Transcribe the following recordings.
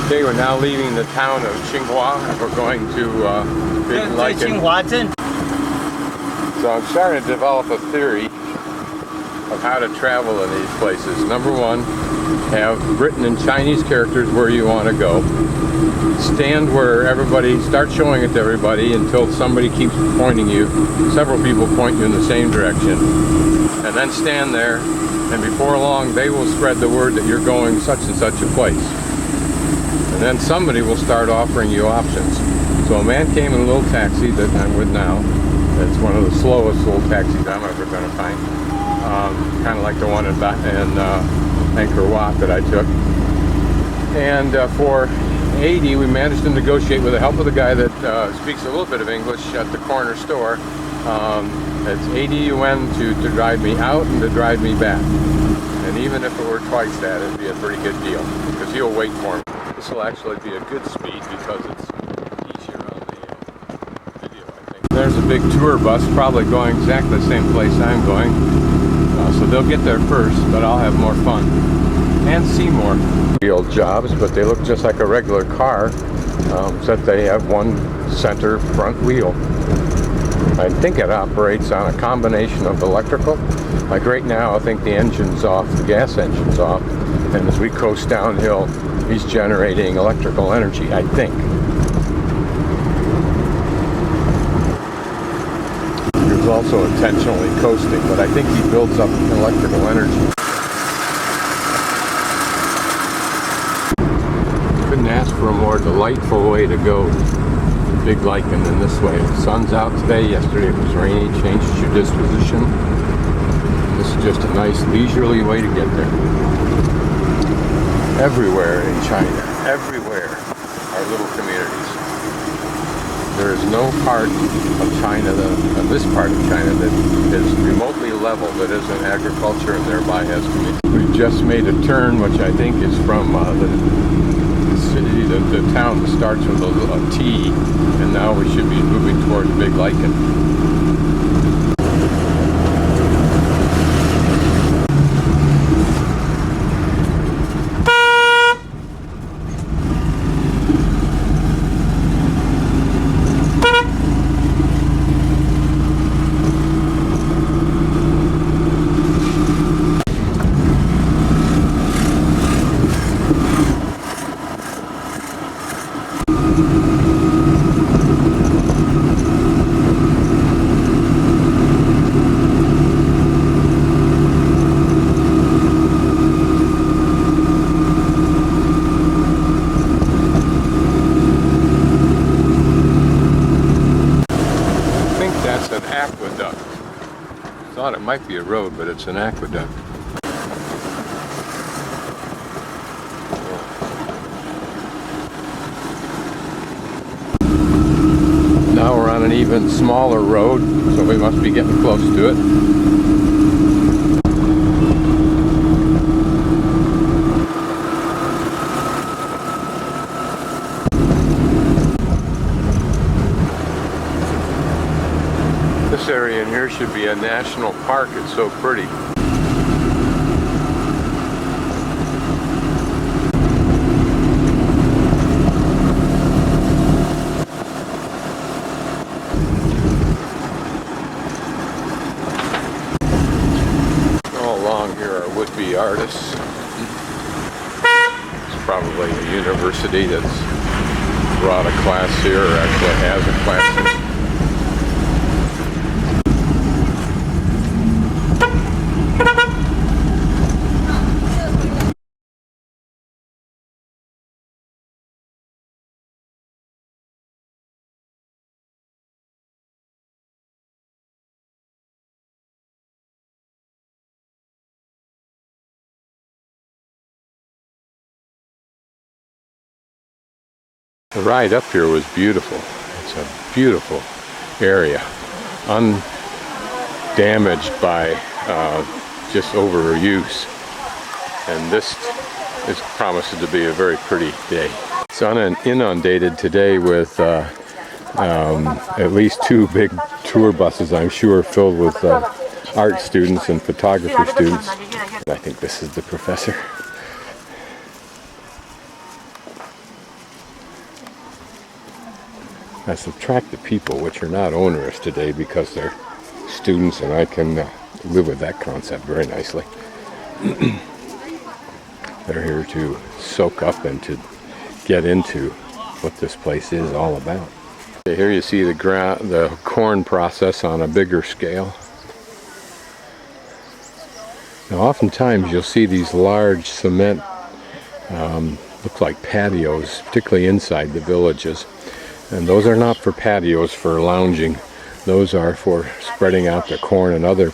Okay, we're now leaving the town of Qinghua and we're going to Big Likeng. So I'm starting to develop a theory of how to travel in these places. Number one, have written in Chinese characters where you want to go. Stand where everybody, start showing it to everybody until somebody keeps pointing you. Several people point you in the same direction. And then stand there, and before long they will spread the word that you're going such and such a place. And then somebody will start offering you options. So a man came in a little taxi that I'm with now. It's one of the slowest little taxis I'm ever going to find. Kind of like the one in Angkor Wat that I took. And for 80, we managed to negotiate with the help of the guy that speaks a little bit of English at the corner store. It's 80 yuan to drive me out and to drive me back. And even if it were twice that, it'd be a pretty good deal because he'll wait for me. This will actually be a good speed because it's easier on the video, I think. There's a big tour bus probably going exactly the same place I'm going. So they'll get there first, but I'll have more fun and see more. Real jobs, but they look just like a regular car, except they have one center front wheel. I think it operates on a combination of electrical. Like right now, I think the engine's off, the gas engine's off, and as we coast downhill, he's generating electrical energy, I think. He was also intentionally coasting, but I think he builds up electrical energy. Couldn't ask for a more delightful way to go to Big Likeng than this way. The sun's out today. Yesterday it was rainy. Changed your disposition. This is just a nice leisurely way to get there. Everywhere in China, everywhere are little communities. There is no part of China, this part of China, that is remotely level that isn't agriculture and thereby has community. We've just made a turn, which I think is from the city, the town that starts with a T, and now we should be moving towards Big Likeng. Aqueduct. I thought it might be a road, but it's an aqueduct. Now we're on an even smaller road, so we must be getting close to it. This area in here should be a national park. It's so pretty. All along here are would-be artists. It's probably a university that's brought a class here, or actually has a class here. The ride up here was beautiful. It's a beautiful area, undamaged by just overuse. And this promises to be a very pretty day. It's inundated today with at least 2 big tour buses, I'm sure, filled with art students and photography students. I think this is the professor. I subtract the people, which are not onerous today because they're students, and I can live with that concept very nicely. They're here to soak up and to get into what this place is all about. Here you see the corn process on a bigger scale. Now oftentimes you'll see these large cement look like patios, particularly inside the villages. And those are not for patios for lounging. Those are for spreading out the corn and other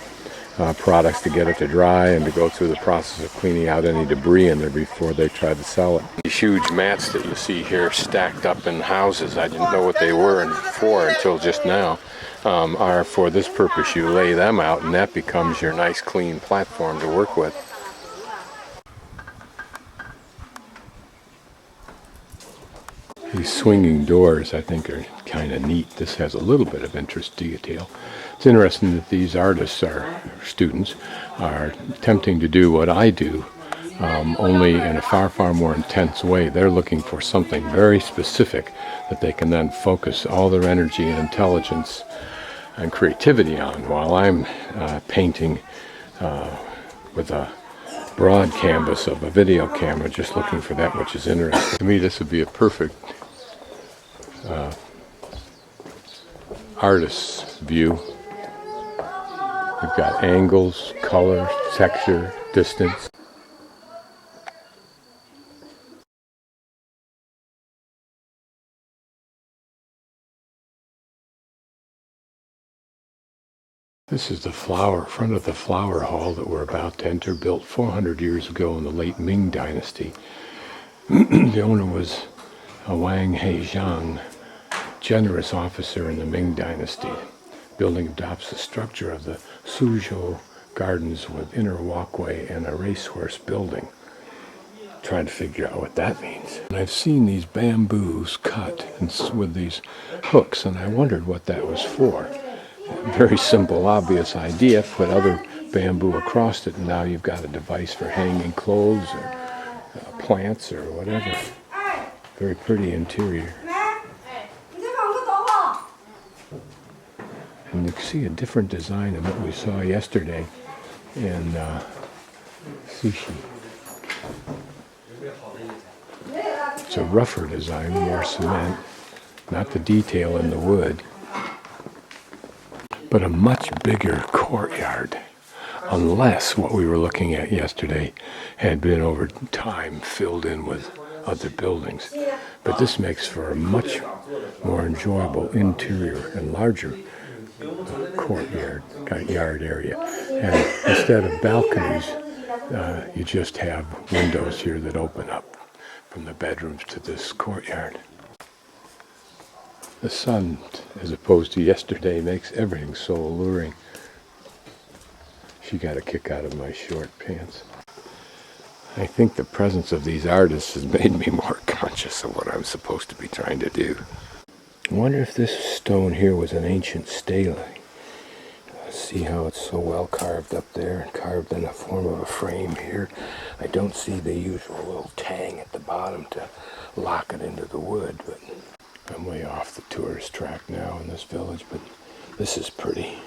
products to get it to dry and to go through the process of cleaning out any debris in there before they try to sell it. These huge mats that you see here stacked up in houses, I didn't know what they were for until just now, are for this purpose. You lay them out and that becomes your nice clean platform to work with. These swinging doors, I think, are kind of neat. This has a little bit of interest detail. It's interesting that these artists, are students, are attempting to do what I do, only in a far, far more intense way. They're looking for something very specific that they can then focus all their energy and intelligence and creativity on, while I'm painting with a broad canvas of a video camera, just looking for that which is interesting. To me, this would be a perfect artist's view. We've got angles, color, texture, distance. This is the front of the flower hall that we're about to enter, built 400 years ago in the late Ming Dynasty. The owner was a Wang Heizhang, generous officer in the Ming Dynasty. Building adopts the structure of the Suzhou Gardens with inner walkway and a racehorse building. Trying to figure out what that means. And I've seen these bamboos cut with these hooks, and I wondered what that was for. Very simple, obvious idea. Put other bamboo across it, and now you've got a device for hanging clothes or plants or whatever. Very pretty interior. And you can see a different design than what we saw yesterday in sushi. It's a rougher design, more cement, not the detail in the wood, but a much bigger courtyard, unless what we were looking at yesterday had been over time filled in with other buildings. But this makes for a much more enjoyable interior and larger courtyard yard area. And instead of balconies, you just have windows here that open up from the bedrooms to this courtyard. The sun, as opposed to yesterday, makes everything so alluring. She got a kick out of my short pants. I think the presence of these artists has made me more conscious of what I'm supposed to be trying to do. I wonder if this stone here was an ancient stele. See how it's so well carved up there and carved in the form of a frame here. I don't see the usual little tang at the bottom to lock it into the wood, but I'm way off the tourist track now in this village, but this is pretty.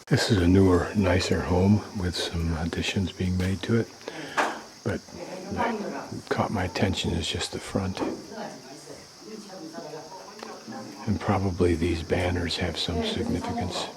This is a newer, nicer home with some additions being made to it, but what caught my attention is just the front. And probably these banners have some significance.